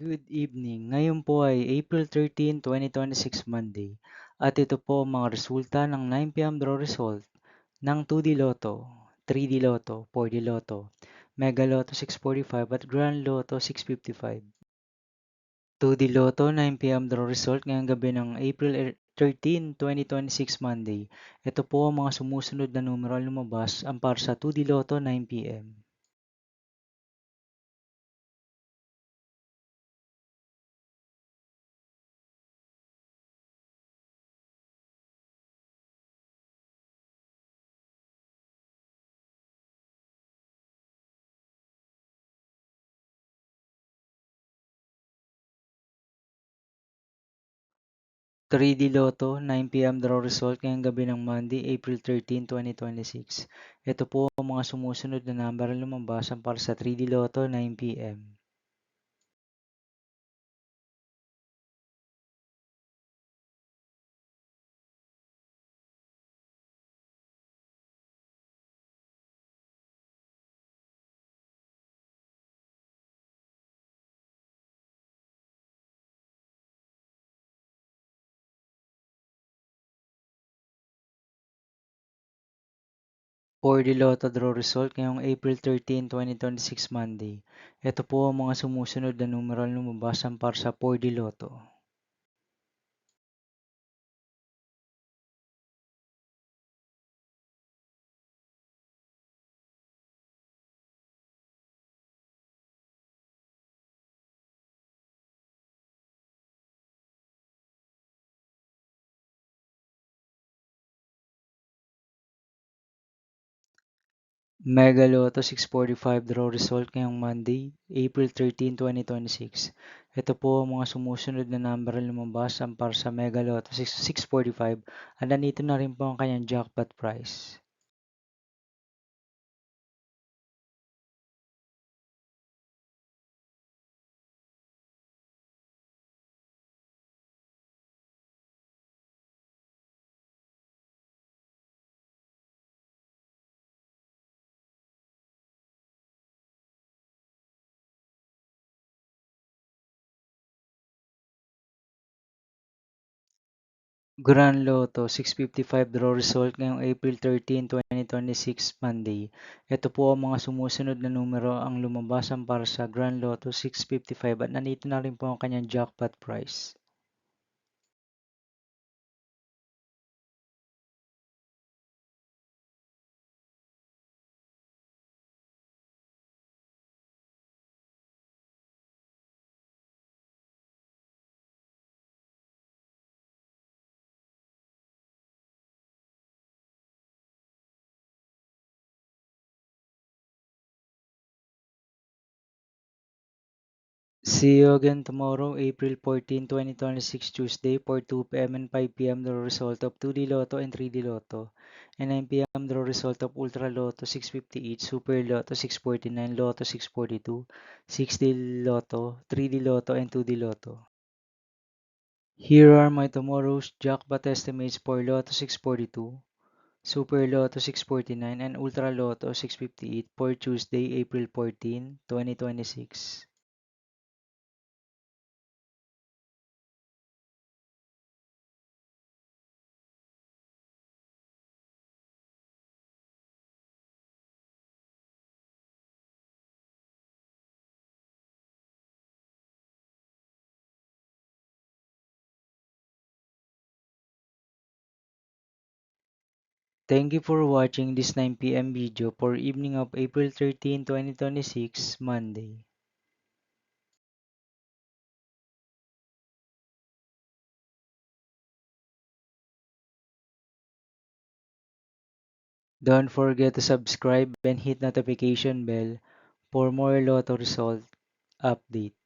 Good evening. Ngayon po ay April 13, 2026 Monday at ito po ang mga resulta ng 9 PM draw result ng 2D Lotto, 3D Lotto, 4D Lotto, Mega Lotto 645 at Grand Lotto 655. 2D Lotto 9 PM draw result ngayong gabi ng April 13, 2026 Monday. Ito po ang mga sumusunod na numero ang lumabas ang para sa 2D Lotto 9 PM. 3D Lotto 9 PM draw result ngayong gabi ng Monday, April 13, 2026. Ito po ang mga sumusunod na number ang lumabas para sa 3D Lotto 9 PM. For the Lotto draw result ngayong April 13, 2026 Monday. Ito po ang mga sumusunod na numero ang lumabas para sa 4D Lotto. Mega Lotto 645 draw result ngayong Monday, April 13, 2026. Ito po ang mga sumusunod na number ang lumabas para sa Mega Lotto 645 at nandito na rin po ang kanyang jackpot prize. Grand Lotto 655 draw result ngayong April 13, 2026 Monday. Ito po ang mga sumusunod na numero ang lumabas para sa Grand Lotto 655 at nandito na rin po ang kanyang jackpot prize. See you again tomorrow, April 14, 2026 Tuesday for 2 PM and 5 PM the result of 2D Lotto and 3D Lotto, and 9 PM the result of Ultra Lotto 658, Super Lotto 649, Lotto 642, 6D Lotto, 3D Lotto, and 2D Lotto. Here are my tomorrow's jackpot estimates for Lotto 642, Super Lotto 649, and Ultra Lotto 658 for Tuesday, April 14, 2026. Thank you for watching this 9 PM video for evening of April 13, 2026, Monday. Don't forget to subscribe and hit notification bell for more Lotto result update.